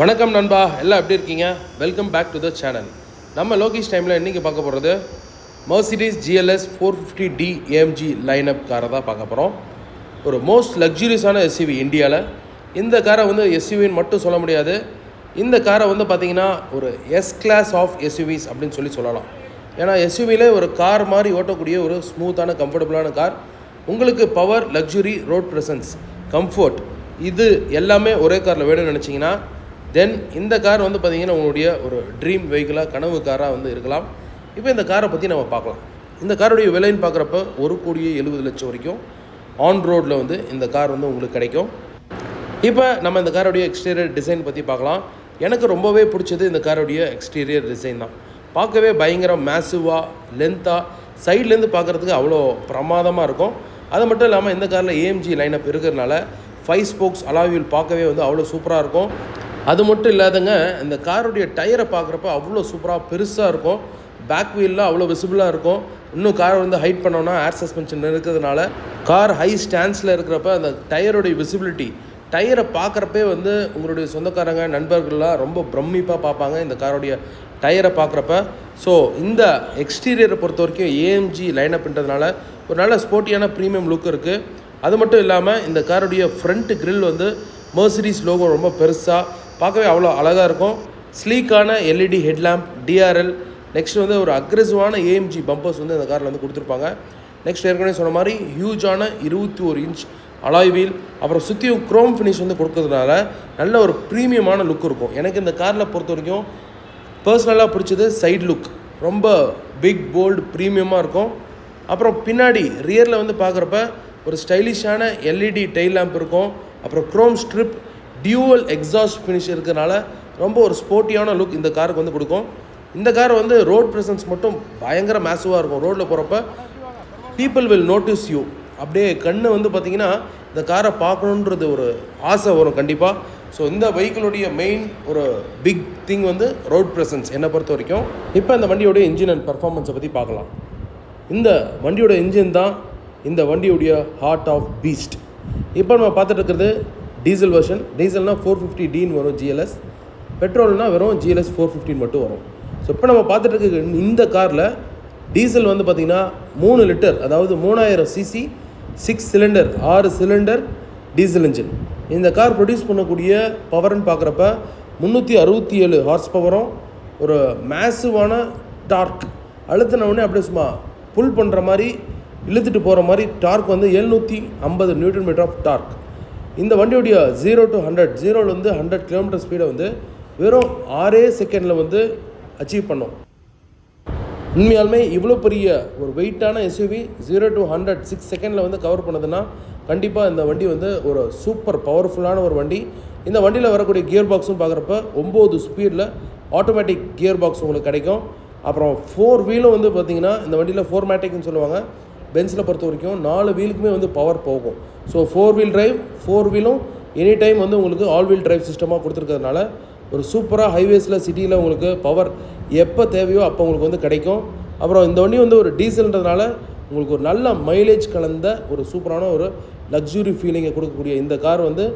வணக்கம் நண்பா, எல்லாம் எப்படி இருக்கீங்க? Welcome back to the channel. நம்ம லோகேஷ் டைமில் இன்றைக்கி பார்க்க போகிறது Mercedes GLS 450D AMG lineup காரை தான் பார்க்க போகிறோம். ஒரு மோஸ்ட் லக்ஸுரியஸான எஸ்யூவி இந்தியாவில். இந்த காரை வந்து எஸ்யூவின்னு மட்டும் சொல்ல முடியாது. இந்த காரை வந்து பார்த்திங்கன்னா ஒரு எஸ் கிளாஸ் ஆஃப் எஸ்யூவிஸ் அப்படின்னு சொல்லலாம். ஏன்னா எஸ்யூவிலே ஒரு கார் மாதிரி ஓட்டக்கூடிய ஒரு ஸ்மூத்தான கம்ஃபர்டபுளான கார். உங்களுக்கு power, luxury, road presence, comfort இது எல்லாமே ஒரே காரில் வேணும்னு நினச்சிங்கன்னா தென் இந்த கார் வந்து பார்த்திங்கன்னா உங்களுடைய ஒரு ட்ரீம் வெஹிக்கிளாக, கனவு காராக வந்து இருக்கலாம். இப்போ இந்த காரை பற்றி நம்ம பார்க்கலாம். இந்த காருடைய விலைன்னு பார்க்குறப்ப 1,70,00,000 வரைக்கும் ஆன் ரோடில் வந்து இந்த கார் வந்து உங்களுக்கு கிடைக்கும். இப்போ நம்ம இந்த காரோடைய எக்ஸ்டீரியர் டிசைன் பற்றி பார்க்கலாம். எனக்கு ரொம்பவே பிடிச்சது இந்த காரோடைய எக்ஸ்டீரியர் டிசைன் தான். பார்க்கவே பயங்கர மேசிவாக, லென்த்தாக, சைட்லேருந்து பார்க்குறதுக்கு அவ்வளோ பிரமாதமாக இருக்கும். அது மட்டும் இல்லாமல் இந்த காரில் AMG லைனப் இருக்கிறதுனால 5 ஸ்போக்ஸ் அலாய் வீல் பார்க்கவே வந்து அவ்வளோ சூப்பராக இருக்கும். அது மட்டும் இல்லாதங்க, இந்த காருடைய டயரை பார்க்குறப்ப அவ்வளோ சூப்பராக பெருசாக இருக்கும். பேக் வீல்லாம் அவ்வளோ விசிபிளாக இருக்கும். இன்னும் கார் வந்து ஹைட் பண்ணோன்னா ஏர் சஸ்பென்ஷன் இருக்கிறதுனால கார் ஹை ஸ்டாண்ட்ஸில் இருக்கிறப்ப அந்த டயருடைய விசிபிலிட்டி, டயரை பார்க்குறப்பே வந்து உங்களுடைய சொந்தக்காரங்க, நண்பர்கள்லாம் ரொம்ப பிரமிப்பாக பார்ப்பாங்க இந்த காரோடைய டயரை பார்க்குறப்ப. ஸோ இந்த எக்ஸ்டீரியரை பொறுத்த வரைக்கும் AMG லைனப்ன்றதுனால ஒரு நல்ல ஸ்போர்ட்டியான ப்ரீமியம் லுக் இருக்குது. அது மட்டும் இல்லாமல் இந்த காருடைய ஃப்ரண்ட் கிரில் வந்து Mercedes லோகோ ரொம்ப பெருசாக பார்க்கவே அவ்வளோ அழகாக இருக்கும். ஸ்லீக்கான LED ஹெட்லாம்ப், DRL, நெக்ஸ்ட் வந்து ஒரு அக்ரெசிவான AMG பம்பர்ஸ் வந்து இந்த காரில் வந்து கொடுத்துருப்பாங்க. நெக்ஸ்ட் ஏற்கனவே சொன்ன மாதிரி ஹியூஜான 21 இன்ச் அலாய் வீல், அப்புறம் சுற்றியும் க்ரோம் ஃபினிஷ் வந்து கொடுக்கறதுனால நல்ல ஒரு ப்ரீமியமான லுக் இருக்கும். எனக்கு இந்த காரில் பொறுத்த வரைக்கும் பர்சனலாக பிடிச்சது சைட் லுக். ரொம்ப பிக், போல்டு, ப்ரீமியமாக இருக்கும். அப்புறம் பின்னாடி ரியரில் வந்து பார்க்குறப்ப ஒரு ஸ்டைலிஷான LED டெயில் லேம்ப் இருக்கும். அப்புறம் Chrome strip, dual exhaust finish இருக்கிறதுனால ரொம்ப ஒரு ஸ்போர்ட்டியான லுக் இந்த காருக்கு வந்து கொடுக்கும். இந்த கார் வந்து ரோட் ப்ரெசன்ஸ் மட்டும் பயங்கர மேசிவாக இருக்கும். ரோட்டில் போகிறப்ப பீப்புள் வில் நோட்டீஸ் யூ. அப்படியே கண்ணு வந்து பார்த்திங்கன்னா இந்த காரை பார்க்கணுன்றது ஒரு ஆசை வரும் கண்டிப்பாக. ஸோ இந்த வெஹிக்கிளுடைய மெயின் ஒரு பிக் திங் வந்து ரோட் ப்ரெசன்ஸ் என்னை பொறுத்த வரைக்கும். இப்போ இந்த வண்டியோடைய இன்ஜின் அண்ட் பர்ஃபார்மன்ஸை பற்றி பார்க்கலாம். இந்த வண்டியோட இன்ஜின் தான் இந்த வண்டியுடைய ஹார்ட் ஆஃப் பீஸ்ட். இப்போ நம்ம பார்த்துட்டு இருக்கிறது டீசல் வெர்ஷன். டீசல்னால் 450Dன்னு வரும் GLS. பெட்ரோல்னால் வெறும் GLS 450 மட்டும் வரும். ஸோ இப்போ நம்ம பார்த்துட்டு இருக்க இந்த காரில் டீசல் வந்து பார்த்திங்கன்னா 3 லிட்டர், அதாவது 3000 cc 6 cylinder 6 cylinder diesel engine. இந்த கார் ப்ரொடியூஸ் பண்ணக்கூடிய பவர்னு பார்க்குறப்ப 367 ஹார்ஸ் பவரும், ஒரு மேசிவான டார்க், அழுத்தின உடனே அப்படியே சும்மா புல் பண்ணுற மாதிரி, இழுத்துட்டு போகிற மாதிரி டார்க் வந்து 750 நியூட்டன் மீட்டர் ஆஃப் டார்க். இந்த வண்டியுடைய 0 to 100, 0லேருந்து 100 km ஸ்பீடை வந்து வெறும் 6 செகண்டில் வந்து அச்சீவ் பண்ணோம். உண்மையாலுமே இவ்வளோ பெரிய ஒரு வெயிட்டான எஸ்யூவி 0 to 100 6 செகண்டில் வந்து கவர் பண்ணுதுன்னா கண்டிப்பாக இந்த வண்டி வந்து ஒரு சூப்பர் பவர்ஃபுல்லான ஒரு வண்டி. இந்த வண்டியில் வரக்கூடிய கியர் பாக்ஸும் பார்க்குறப்ப 9 ஸ்பீடில் ஆட்டோமேட்டிக் கியர் பாக்ஸ் உங்களுக்கு கிடைக்கும். அப்புறம் 4 வீலும் வந்து பார்த்திங்கன்னா இந்த வண்டியில் 4மேட்டிக்னு சொல்லுவாங்க. பென்ஸில் பொறுத்த வரைக்கும் 4 வீலுக்குமே வந்து பவர் போகும். ஸோ 4 வீல் டிரைவ், 4 வீலும் எனி டைம் வந்து உங்களுக்கு ஆல் வீல் டிரைவ் சிஸ்டமாக கொடுத்துருக்கிறதுனால ஒரு சூப்பராக ஹைவேஸில், சிட்டியில் உங்களுக்கு பவர் எப்போ தேவையோ அப்போ உங்களுக்கு வந்து கிடைக்கும். அப்புறம் இந்த வண்டி வந்து ஒரு டீசல்ன்றதுனால உங்களுக்கு ஒரு நல்ல மைலேஜ் கலந்த ஒரு சூப்பரான ஒரு லக்ஸுரி ஃபீலிங்கை கொடுக்கக்கூடிய இந்த கார் வந்து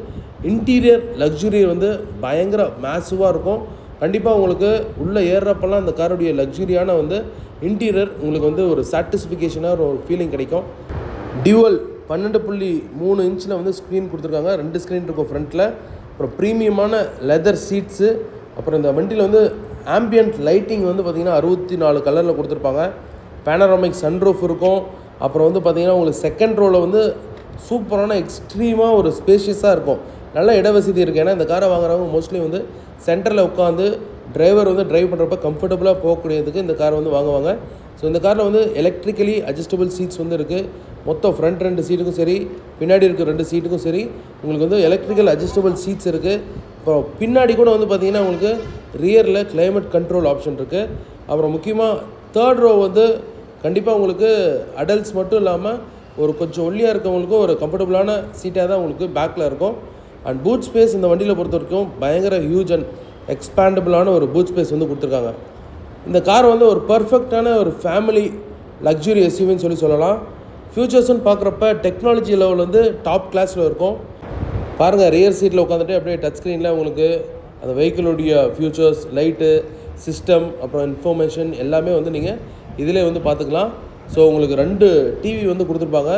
இன்டீரியர் லக்ஸுரி வந்து பயங்கர மேசிவாக இருக்கும். கண்டிப்பாக உங்களுக்கு உள்ளே ஏறுறப்பெல்லாம் இந்த காருடைய லக்ஸுரியான வந்து இன்டீரியர் உங்களுக்கு வந்து ஒரு சாட்டிஸ்ஃபிகேஷனாக ஒரு ஃபீலிங் கிடைக்கும். டியூவல் 12.3 இன்ச்சில் வந்து ஸ்க்ரீன் கொடுத்துருக்காங்க. 2 ஸ்க்ரீன் இருக்கும் ஃப்ரண்ட்டில். அப்புறம் ப்ரீமியமான லெதர் சீட்ஸு. அப்புறம் இந்த வண்டியில் வந்து ஆம்பியன்ட் லைட்டிங் வந்து பார்த்திங்கன்னா 64 கலரில் கொடுத்துருப்பாங்க. பேனராமிக் சன்ரூஃப் இருக்கும். அப்புறம் வந்து பார்த்திங்கன்னா உங்களுக்கு செகண்ட் ரோவில் வந்து சூப்பரான எக்ஸ்ட்ரீமாக ஒரு ஸ்பேஷியஸாக இருக்கும். நல்ல இடவசதி இருக்குது. ஏன்னா இந்த காரை வாங்குறவங்க மோஸ்ட்லி வந்து சென்டரில் உட்காந்து டிரைவர் வந்து ட்ரைவ் பண்ணுறப்ப கம்ஃபர்டபுளாக போகக்கூடியதுக்கு இந்த காரை வந்து வாங்குவாங்க. ஸோ இந்த காரில் வந்து எலக்ட்ரிக்கலி அட்ஜஸ்டபிள் சீட்ஸ் வந்து இருக்குது. மொத்தம் ஃப்ரண்ட் 2 சீட்டுக்கும் சரி, பின்னாடி இருக்க 2 சீட்டுக்கும் சரி உங்களுக்கு வந்து எலக்ட்ரிக்கல் அட்ஜஸ்டபிள் சீட்ஸ் இருக்குது. அப்புறம் பின்னாடி கூட வந்து பார்த்திங்கன்னா உங்களுக்கு ரியரில் கிளைமேட் கண்ட்ரோல் ஆப்ஷன் இருக்குது. அப்புறம் முக்கியமாக 3rd ரோ வந்து கண்டிப்பாக உங்களுக்கு அடல்ட்ஸ் மட்டும் இல்லாமல் ஒரு கொஞ்சம் ஒல்லியாக இருக்கவங்களுக்கும் ஒரு கம்ஃபர்டபுளான சீட்டாக தான் உங்களுக்கு பேக்கில் இருக்கும். அண்ட் பூட் ஸ்பேஸ் இந்த வண்டியில் பொறுத்த வரைக்கும் பயங்கர ஹியூஜ் அண்ட் எக்ஸ்பேண்டபிளான ஒரு பூட் ஸ்பேஸ் வந்து கொடுத்துருக்காங்க. இந்த கார் வந்து ஒரு பர்ஃபெக்டான ஒரு ஃபேமிலி லக்ஸுரி எஸ்யூவின்னு சொல்லலாம். ஃபியூச்சர்ஸ்ன்னு பார்க்குறப்ப டெக்னாலஜி லெவல் வந்து டாப் கிளாஸில் இருக்கும். பாருங்கள், ரியர் சீட்டில் உட்காந்துட்டு அப்படியே டச் ஸ்க்ரீனில் உங்களுக்கு அந்த வெஹிக்கிளுடைய ஃபியூச்சர்ஸ், லைட்டு, சிஸ்டம், அப்புறம் இன்ஃபர்மேஷன் எல்லாமே வந்து நீங்கள் இதிலே வந்து பார்த்துக்கலாம். ஸோ உங்களுக்கு 2 டிவி வந்து கொடுத்துருப்பாங்க.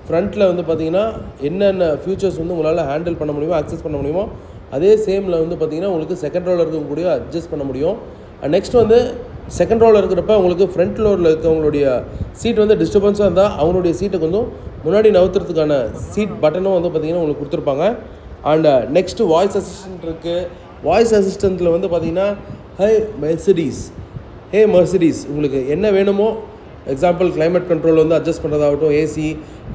ஃப்ரண்ட்டில் வந்து பார்த்தீங்கன்னா என்னென்ன ஃபியூச்சர்ஸ் வந்து உங்களால் ஹேண்டில் பண்ண முடியுமோ, அக்சஸ் பண்ண முடியுமோ, அதே சேமில் வந்து பார்த்தீங்கன்னா உங்களுக்கு செகண்ட் ரோவில் இருக்கக்கூடிய அட்ஜஸ்ட் பண்ண முடியும். நெக்ஸ்ட் வந்து செகண்ட் ரோவில் இருக்கிறப்ப உங்களுக்கு ஃப்ரண்ட் ரோவில் இருக்கவங்களுடைய சீட் வந்து டிஸ்டர்பன்ஸாக இருந்தால் அவங்களுடைய சீட்டை கொஞ்சம் முன்னாடி நவுத்துறதுக்கான சீட் பட்டனும் வந்து பார்த்திங்கன்னா உங்களுக்கு கொடுத்துருப்பாங்க. அண்ட் நெக்ஸ்ட்டு வாய்ஸ் அசிஸ்டன்ட் இருக்குது. வாய்ஸ் அசிஸ்டண்ட்டில் வந்து பார்த்திங்கன்னா ஹே மெர்சிடிஸ் உங்களுக்கு என்ன வேணுமோ, எக்ஸாம்பிள் கிளைமேட் கண்ட்ரோல் வந்து அட்ஜஸ்ட் பண்ணுறதாகட்டும், ஏசி,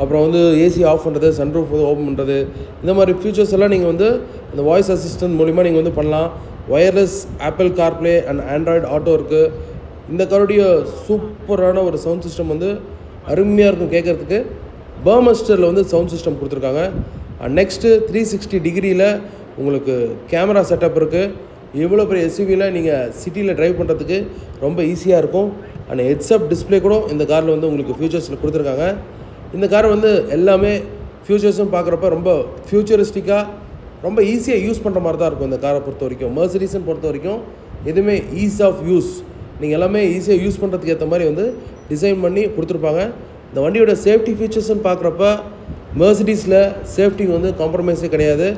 அப்புறம் வந்து ஏசி ஆஃப் பண்ணுறது, சன்ரூஃப் வந்து ஓப்பன் பண்ணுறது, இந்த மாதிரி ஃபீச்சர்ஸ் எல்லாம் நீங்கள் வந்து அந்த வாய்ஸ் அசிஸ்டன்ட் மூலிமா நீங்கள் வந்து பண்ணலாம். Wireless apple CarPlay and Android auto இருக்குது. இந்த காருடைய சூப்பரான ஒரு சவுண்ட் சிஸ்டம் வந்து அருமையாக இருக்கும் கேட்குறதுக்கு. பர்மஸ்டரில் வந்து சவுண்ட் சிஸ்டம் கொடுத்துருக்காங்க. நெக்ஸ்ட்டு 360 டிகிரியில் உங்களுக்கு கேமரா செட்டப் இருக்குது. எவ்வளோ பெரிய எஸ்யூவியில் நீங்கள் சிட்டியில் ட்ரைவ் பண்ணுறதுக்கு ரொம்ப ஈஸியாக இருக்கும். அண்ட் ஹெட்ஸ்அப் டிஸ்பிளே கூட இந்த காரில் வந்து உங்களுக்கு ஃபியூச்சர்ஸில் கொடுத்துருக்காங்க. இந்த கார் வந்து எல்லாமே ஃபியூச்சர்ஸும் பார்க்குறப்ப ரொம்ப ஃபியூச்சரிஸ்டிக்காக ரொம்ப ஈஸியாக யூஸ் பண்ணுற மாதிரி தான் இருக்கும். இந்த காரை பொறுத்த வரைக்கும், மெர்சிடிஸுன்னு பொறுத்த வரைக்கும் எதுவுமே ஈஸ் ஆஃப் யூஸ், நீங்கள் எல்லாமே ஈஸியாக யூஸ் பண்ணுறதுக்கு ஏற்ற மாதிரி வந்து டிசைன் பண்ணி கொடுத்துருப்பாங்க. இந்த வண்டியோட சேஃப்டி ஃபீச்சர்ஸ்ன்னு பார்க்குறப்ப மெர்சிடிஸில் சேஃப்டி வந்து காம்ப்ரமைஸே கிடையாது.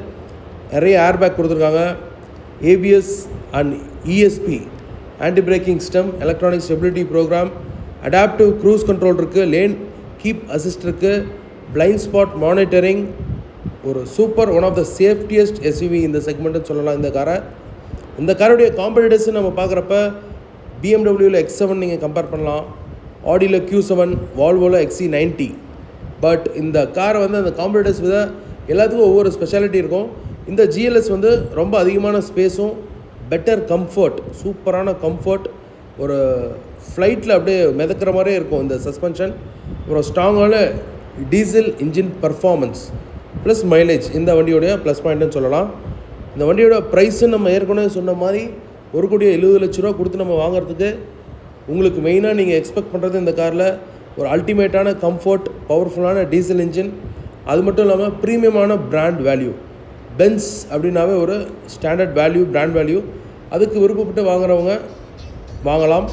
நிறைய ஏர் பேக் கொடுத்துருக்காங்க. ABS and ESP, anti braking system, electronic stability program, adaptive cruise control இருக்குது, லேன் கீப் அசிஸ்ட் இருக்குது, பிளைண்ட் ஸ்பாட் மானிட்டரிங். ஒரு super one of the safetiest SUV இந்த செக்மெண்ட்டுன்னு சொல்லலாம் இந்த காரை. இந்த காரோடைய காம்படிட்டர்ஸ் நம்ம பார்க்குறப்ப பிஎம்டபிள்யூவில் X7 நீங்கள் கம்பேர் பண்ணலாம், ஆடியில் Q7, வால்வோவில் XC90. பட் இந்த காரை வந்து அந்த காம்படிட்டர்ஸ் விட எல்லாத்துக்கும் ஒவ்வொரு ஸ்பெஷாலிட்டி இருக்கும். இந்த GLS வந்து ரொம்ப அதிகமான ஸ்பேஸும், பெட்டர் கம்ஃபர்ட், சூப்பரான கம்ஃபர்ட், ஒரு ஃப்ளைட்டில் அப்படியே மிதக்கிற மாதிரியே இருக்கும் இந்த சஸ்பென்ஷன். அப்புறம் ஸ்ட்ராங்கான diesel engine performance plus mileage இந்த வண்டியோடைய ப்ளஸ் பாயிண்ட்டுன்னு சொல்லலாம். இந்த வண்டியோட ப்ரைஸு நம்ம ஏற்கனவே சொன்ன மாதிரி 1,70,00,000 கொடுத்து நம்ம வாங்குறதுக்கு உங்களுக்கு மெயினாக நீங்கள் எக்ஸ்பெக்ட் பண்ணுறது இந்த காரில் ஒரு அல்டிமேட்டான கம்ஃபர்ட், பவர்ஃபுல்லான டீசல் இன்ஜின், அது மட்டும் இல்லாமல் ப்ரீமியமான பிராண்ட் வேல்யூ. பென்ஸ் அப்படின்னாவே ஒரு ஸ்டாண்டர்ட் வேல்யூ, பிராண்ட் வேல்யூ. அதுக்கு விருப்பப்பட்டு வாங்குறவங்க வாங்கலாம்.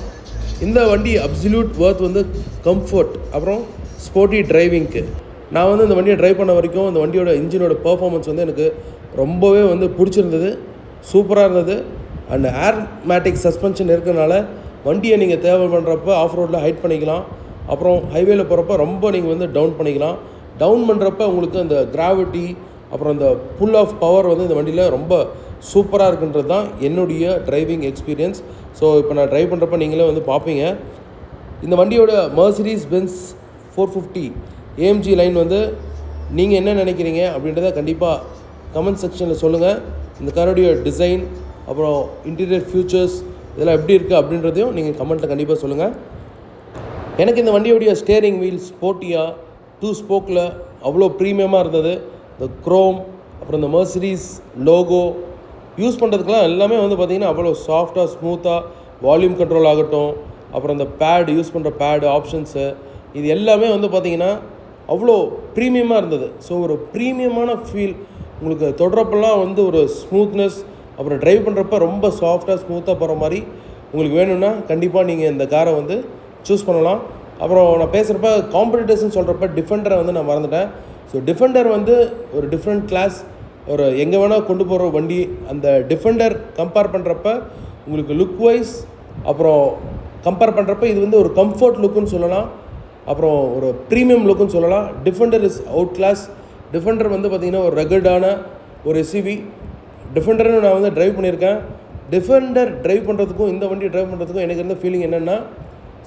இந்த வண்டி அப்சல்யூட் வர்த் வந்து கம்ஃபர்ட், அப்புறம் ஸ்போர்ட்டி டிரைவிங்க்கு. நான் வந்து இந்த வண்டியை ட்ரைவ் பண்ண வரைக்கும் இந்த வண்டியோட இன்ஜினோட பர்ஃபார்மன்ஸ் வந்து எனக்கு ரொம்பவே வந்து பிடிச்சிருந்தது, சூப்பராக இருந்தது. அண்ட் ஏர்மேட்டிக் சஸ்பென்ஷன் இருக்கிறதுனால வண்டியை நீங்கள் தேவை பண்ணுறப்ப ஆஃப் ரோட்டில் ஹைட் பண்ணிக்கலாம், அப்புறம் ஹைவேயில் போகிறப்ப ரொம்ப நீங்கள் வந்து டவுன் பண்ணிக்கலாம். டவுன் பண்ணுறப்ப உங்களுக்கு அந்த கிராவிட்டி, அப்புறம் அந்த புல் ஆஃப் பவர் வந்து இந்த வண்டியில் ரொம்ப சூப்பராக இருக்குன்றது தான் என்னுடைய டிரைவிங் எக்ஸ்பீரியன்ஸ். ஸோ இப்போ நான் ட்ரைவ் பண்ணுறப்ப நீங்களே வந்து பார்ப்பீங்க. இந்த வண்டியோட மெர்சிடிஸ் பென்ஸ் 450 AMG லைன் வந்து நீங்கள் என்ன நினைக்கிறீங்க அப்படின்றத கண்டிப்பாக கமெண்ட் செக்ஷனில் சொல்லுங்கள். இந்த காரோடைய டிசைன், அப்புறம் இன்டீரியர் ஃபியூச்சர்ஸ் இதெல்லாம் எப்படி இருக்குது அப்படின்றதையும் நீங்கள் கமெண்ட்டில் கண்டிப்பாக சொல்லுங்கள். எனக்கு இந்த வண்டியோடைய ஸ்டேரிங் வீல் ஸ்போர்ட்டியாக 2 ஸ்போக்கில் அவ்வளோ ப்ரீமியமாக இருந்தது. இந்த க்ரோம், அப்புறம் இந்த மெர்சிடிஸ் லோகோ யூஸ் பண்ணுறதுக்கெலாம் எல்லாமே வந்து பார்த்திங்கன்னா அவ்வளோ சாஃப்டாக, ஸ்மூத்தாக, வால்யூம் கண்ட்ரோல் ஆகட்டும், அப்புறம் இந்த பேடு யூஸ் பண்ணுற பேடு ஆப்ஷன்ஸு, இது எல்லாமே வந்து பார்த்திங்கன்னா அவ்வளோ ப்ரீமியமாக இருந்தது. ஸோ ஒரு ப்ரீமியமான ஃபீல் உங்களுக்கு தொடுறப்பெல்லாம் வந்து ஒரு ஸ்மூத்னஸ், அப்புறம் ட்ரைவ் பண்ணுறப்ப ரொம்ப சாஃப்டாக ஸ்மூத்தாக போகிற மாதிரி உங்களுக்கு வேணும்னா கண்டிப்பாக நீங்கள் இந்த காரை வந்து சூஸ் பண்ணலாம். அப்புறம் நான் பேசுகிறப்ப காம்படிட்டர்ஸ்ன்னு சொல்கிறப்ப டிஃபெண்டரை வந்து நான் மறந்துட்டேன். ஸோ டிஃபெண்டர் வந்து ஒரு டிஃப்ரெண்ட் கிளாஸ், ஒரு எங்கே வேணால் கொண்டு போகிற வண்டி. அந்த டிஃபெண்டர் கம்பேர் பண்ணுறப்ப உங்களுக்கு லுக் வைஸ், அப்புறம் கம்பேர் பண்ணுறப்ப இது வந்து ஒரு கம்ஃபர்ட் லுக்குன்னு சொல்லலாம், அப்புறம் ஒரு ப்ரீமியம் லுக்குன்னு சொல்லலாம். Defender is outclass. Defender வந்து பார்த்திங்கன்னா ஒரு ரெகர்டான ஒரு எஸ்யூவி. டிஃபெண்டர்னு நான் வந்து ட்ரைவ் பண்ணியிருக்கேன். டிஃபெண்டர் ட்ரைவ் பண்ணுறதுக்கும் இந்த வண்டி ட்ரைவ் பண்ணுறதுக்கும் எனக்கு இருந்த ஃபீலிங் என்னென்னா,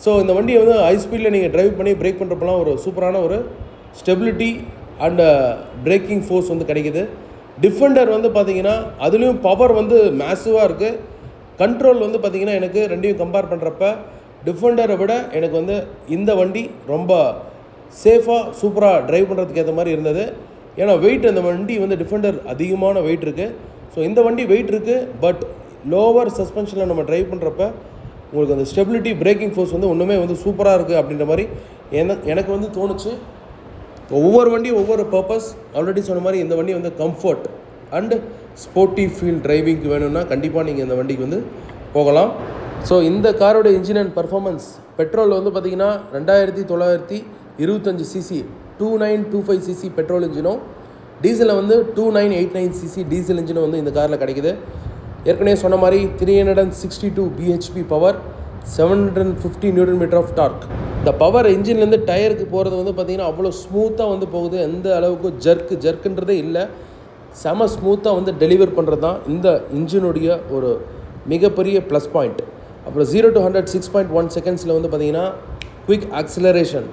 ஸோ இந்த வண்டியை வந்து ஹை ஸ்பீடில் நீங்கள் ட்ரைவ் பண்ணி பிரேக் பண்ணுறப்பெல்லாம் ஒரு சூப்பரான ஒரு ஸ்டெபிலிட்டி அண்ட் பிரேக்கிங் ஃபோர்ஸ் வந்து கிடைக்கிது. டிஃபெண்டர் வந்து பார்த்திங்கன்னா அதுலேயும் பவர் வந்து மேசிவாக இருக்குது. கண்ட்ரோல் வந்து பார்த்திங்கன்னா எனக்கு ரெண்டையும் கம்பேர் பண்ணுறப்ப டிஃபெண்டரை விட எனக்கு வந்து இந்த வண்டி ரொம்ப சேஃபாக சூப்பராக ட்ரைவ் பண்ணுறதுக்கு ஏற்ற மாதிரி இருந்தது. ஏன்னா வெயிட், அந்த வண்டி வந்து டிஃபெண்டர் அதிகமான வெயிட் இருக்குது. ஸோ இந்த வண்டி வெயிட் இருக்குது, பட் லோவர் சஸ்பென்ஷனில் நம்ம ட்ரைவ் பண்ணுறப்ப உங்களுக்கு அந்த ஸ்டெபிலிட்டி, பிரேக்கிங் ஃபோர்ஸ் வந்து ஒன்றுமே வந்து சூப்பராக இருக்குது அப்படின்ற மாதிரி எனக்கு வந்து தோணுச்சு. ஒவ்வொரு வண்டியும் ஒவ்வொரு பர்பஸ். ஆல்ரெடி சொன்ன மாதிரி இந்த வண்டி வந்து கம்ஃபர்ட், அண்ட் ஸ்போர்ட்டி ஃபீல் டிரைவிங்க்கு வேணும்னா கண்டிப்பாக நீங்கள் இந்த வண்டிக்கு வந்து போகலாம். ஸோ இந்த காரோட இன்ஜின் அண்ட் பர்ஃபார்மன்ஸ் பெட்ரோல் வந்து பார்த்திங்கன்னா 2925 சிசி 2925 சிசி பெட்ரோல் இன்ஜினும், டீசலில் வந்து 2989 சிசி டீசல் இன்ஜினும் வந்து இந்த காரில் கிடைக்குது. ஏற்கனவே சொன்ன மாதிரி 362 BHP power, 750 newton meter of torque. இந்த பவர் இன்ஜின்லேருந்து டயருக்கு போகிறது வந்து பார்த்திங்கன்னா அவ்வளோ ஸ்மூத்தாக வந்து போகுது. எந்த அளவுக்கு ஜர்க்குன்றதே இல்லை, செம ஸ்மூத்தாக வந்து டெலிவர் பண்ணுறது தான் இந்த இன்ஜினுடைய ஒரு மிகப்பெரிய ப்ளஸ் பாயிண்ட். அப்புறம் 0 to 100 6.1 செகண்ட்ஸில் வந்து பார்த்திங்கன்னா குவிக் ஆக்சிலரேஷன்.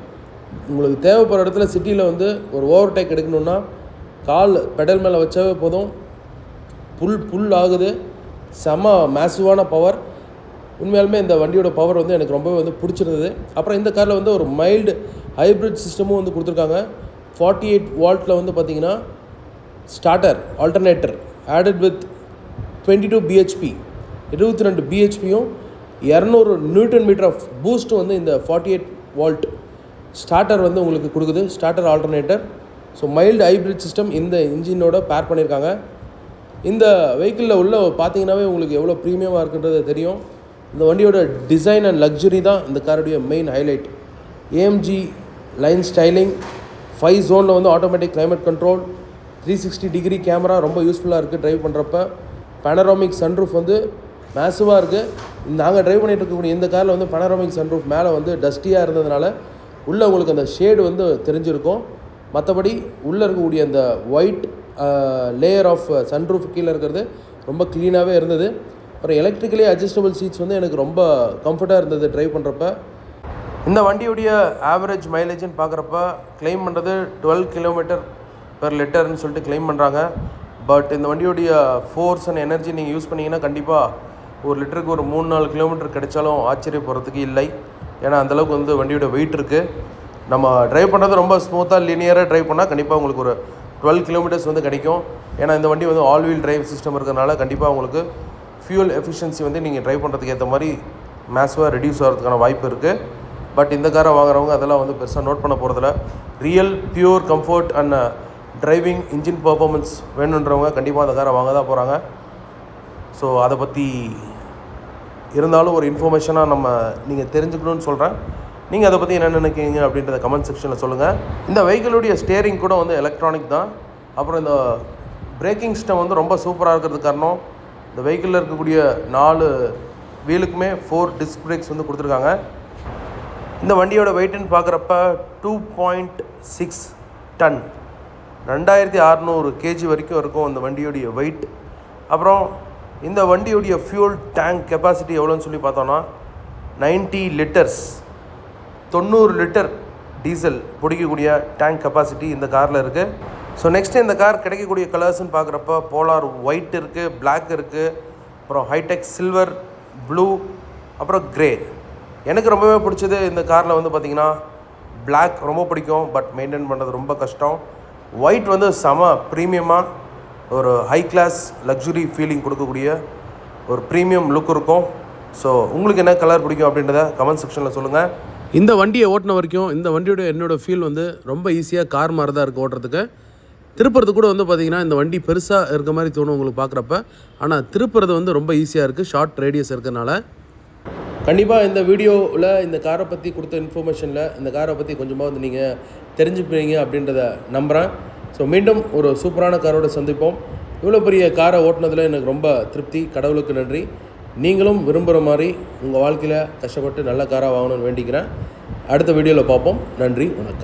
உங்களுக்கு தேவைப்படுற இடத்துல சிட்டியில் வந்து ஒரு ஓவர்டேக் எடுக்கணுன்னா கால் பெடல் மேலே வச்சாவே போதும், புல் ஆகுது. செம மேசிவான பவர். உண்மையாலுமே இந்த வண்டியோட பவர் வந்து எனக்கு ரொம்பவே வந்து பிடிச்சிருந்தது. அப்புறம் இந்த காரில் வந்து ஒரு மைல்டு ஹைப்ரிட் சிஸ்டமும் வந்து கொடுத்துருக்காங்க. 48 வால்ட்டில் வந்து பார்த்திங்கன்னா starter alternator added with 22 BHP 22 பிஹெச்பியும் 200 நியூட்டன் மீட்டர் ஆஃப் பூஸ்ட்டும் வந்து இந்த 48 வால்ட் ஸ்டார்டர் வந்து உங்களுக்கு கொடுக்குது. Starter alternator. So mild hybrid system இந்த இன்ஜினோட பேர் பண்ணியிருக்காங்க. இந்த வெஹிக்கிளில் உள்ள பார்த்தீங்கன்னாவே உங்களுக்கு எவ்வளோ ப்ரீமியமாக இருக்குன்றது தெரியும். இந்த வண்டியோட டிசைன் அண்ட் லக்ஸுரி தான் இந்த காருடைய main highlight. AMG line styling, 5 ஜோனில் வந்து automatic climate control, 360 degree camera ரொம்ப யூஸ்ஃபுல்லாக இருக்குது ட்ரைவ் பண்ணுறப்ப. பேனராமிக் சன்ரூஃப் வந்து மேசிவாக இருக்குது. நாங்கள் ட்ரைவ் பண்ணிகிட்டு இருக்கக்கூடிய இந்த காரில் வந்து பேனராமிக் சன்ரூஃப் மேலே வந்து டஸ்டியாக இருந்ததுனால உள்ளே உங்களுக்கு அந்த ஷேடு வந்து தெரிஞ்சிருக்கும். மற்றபடி உள்ளே இருக்கக்கூடிய அந்த ஒயிட் லேயர் ஆஃப் சன்ரூஃப் கீழே இருக்கிறது ரொம்ப க்ளீனாகவே இருந்தது. அப்புறம் எலக்ட்ரிக்கலி அட்ஜஸ்டபிள் சீட்ஸ் வந்து எனக்கு ரொம்ப கம்ஃபர்ட்டாக இருந்தது ட்ரைவ் பண்ணுறப்ப. இந்த வண்டியுடைய ஆவரேஜ் மைலேஜ்னு பார்க்குறப்ப கிளைம் பண்ணுறது 12 கிலோமீட்டர் பெர் லிட்டர்னு சொல்லிட்டு கிளைம் பண்ணுறாங்க. பட் இந்த வண்டியுடைய ஃபோர்ஸ் அண்ட் எனர்ஜி நீங்கள் யூஸ் பண்ணிங்கன்னா கண்டிப்பாக ஒரு லிட்டருக்கு ஒரு 3-4 கிலோமீட்டர் கிடைச்சாலும் ஆச்சரியப்படுறதுக்கு இல்லை. ஏன்னா அந்தளவுக்கு வந்து வண்டியோட வெயிட் இருக்குது. நம்ம ட்ரைவ் பண்ணுறது ரொம்ப ஸ்மூத்தாக லீனியராக ட்ரைவ் பண்ணால் கண்டிப்பாக உங்களுக்கு ஒரு 12 கிலோமீட்டர்ஸ் வந்து கிடைக்கும். ஏன்னா இந்த வண்டி வந்து ஆல் வீல் டிரைவ் சிஸ்டம் இருக்கிறதுனால கண்டிப்பாக உங்களுக்கு ஃபியூல் எஃபிஷியன்சி வந்து நீங்கள் ட்ரைவ் பண்ணுறதுக்கு ஏற்ற மாதிரி மேக்ஸிவாக ரெடியூஸ் ஆகிறதுக்கான வாய்ப்பு இருக்குது. பட் இந்த காரை வாங்குறவங்க அதெல்லாம் வந்து பெருசாக நோட் பண்ண போகிறதில்ல. Real pure comfort and driving engine performance வேணுன்றவங்க கண்டிப்பாக அந்த காரை வாங்க தான் போகிறாங்க. ஸோ அதை பற்றி இருந்தாலும் ஒரு இன்ஃபர்மேஷனாக நீங்கள் தெரிஞ்சுக்கணும்னு சொல்கிறேன். நீங்கள் அதை பற்றி என்ன நினைக்கிறீங்க அப்படின்றத கமெண்ட் செக்ஷனில் சொல்லுங்கள். இந்த வெஹிக்கிளுடைய ஸ்டேரிங் கூட வந்து எலக்ட்ரானிக் தான். அப்புறம் இந்த பிரேக்கிங் சிஸ்டம் வந்து ரொம்ப சூப்பராக இருக்கிறதுக்கு காரணம் இந்த வெஹிக்கிளில் இருக்கக்கூடிய 4 வீலுக்குமே 4 டிஸ்க் பிரேக்ஸ் வந்து கொடுத்துருக்காங்க. இந்த வண்டியோட வெயிட்டுன்னு பார்க்குறப்ப 2.6 டன் 2600 கேஜி வரைக்கும் இருக்கும் இந்த வண்டியோடைய வெயிட். அப்புறம் இந்த வண்டியோடைய ஃபியூல் டேங்க் கெப்பாசிட்டி எவ்வளோன்னு சொல்லி பார்த்தோன்னா 90 லிட்டர்ஸ் 90 லிட்டர் டீசல் பிடிக்கக்கூடிய டேங்க் கெப்பாசிட்டி இந்த காரில் இருக்குது. ஸோ நெக்ஸ்ட்டு இந்த கார் கிடைக்கக்கூடிய கலர்ஸ்ன்னு பார்க்குறப்ப போலார் ஒயிட் இருக்குது, பிளாக் இருக்குது, அப்புறம் ஹைடெக் சில்வர், ப்ளூ, அப்புறம் க்ரே. எனக்கு ரொம்பவே பிடிச்சது இந்த காரில் வந்து பார்த்திங்கன்னா பிளாக் ரொம்ப பிடிக்கும். பட் மெயின்டைன் பண்ணுறது ரொம்ப கஷ்டம். ஒயிட் வந்து செம ப்ரீமியமாக ஒரு ஹை கிளாஸ் லக்ஸுரி ஃபீலிங் கொடுக்கக்கூடிய ஒரு ப்ரீமியம் லுக் இருக்கும். ஸோ உங்களுக்கு என்ன கலர் பிடிக்கும் அப்படின்றத கமெண்ட் செக்ஷனில் சொல்லுங்கள். இந்த வண்டியை ஓட்டின வரைக்கும் இந்த வண்டியோட என்னோடய ஃபீல் வந்து ரொம்ப ஈஸியாக கார் மாதிரி தான் இருக்குது ஓட்டுறதுக்கு. திருப்புறது கூட வந்து பார்த்திங்கன்னா இந்த வண்டி பெருசாக இருக்க மாதிரி தோணும் உங்களுக்கு பார்க்குறப்ப. ஆனால் திருப்புறது வந்து ரொம்ப ஈஸியாக இருக்குது ஷார்ட் ரேடியஸ் இருக்கிறதுனால. கண்டிப்பாக இந்த வீடியோவில் இந்த காரை பற்றி கொடுத்த இன்ஃபர்மேஷனில் இந்த காரை பற்றி கொஞ்சமாக வந்து நீங்கள் தெரிஞ்சுப்பீங்க அப்படின்றத நம்புகிறேன். ஸோ மீண்டும் ஒரு சூப்பரான காரோட சந்திப்போம். இவ்வளோ பெரிய காரை ஓட்டினதில் எனக்கு ரொம்ப திருப்தி. கடவுளுக்கு நன்றி. நீங்களும் விரும்புகிற மாதிரி உங்கள் வாழ்க்கையில் கஷ்டப்பட்டு நல்ல காராக வாங்கணும்னு வேண்டிக்கிறேன். அடுத்த வீடியோவில் பார்ப்போம். நன்றி, வணக்கம்.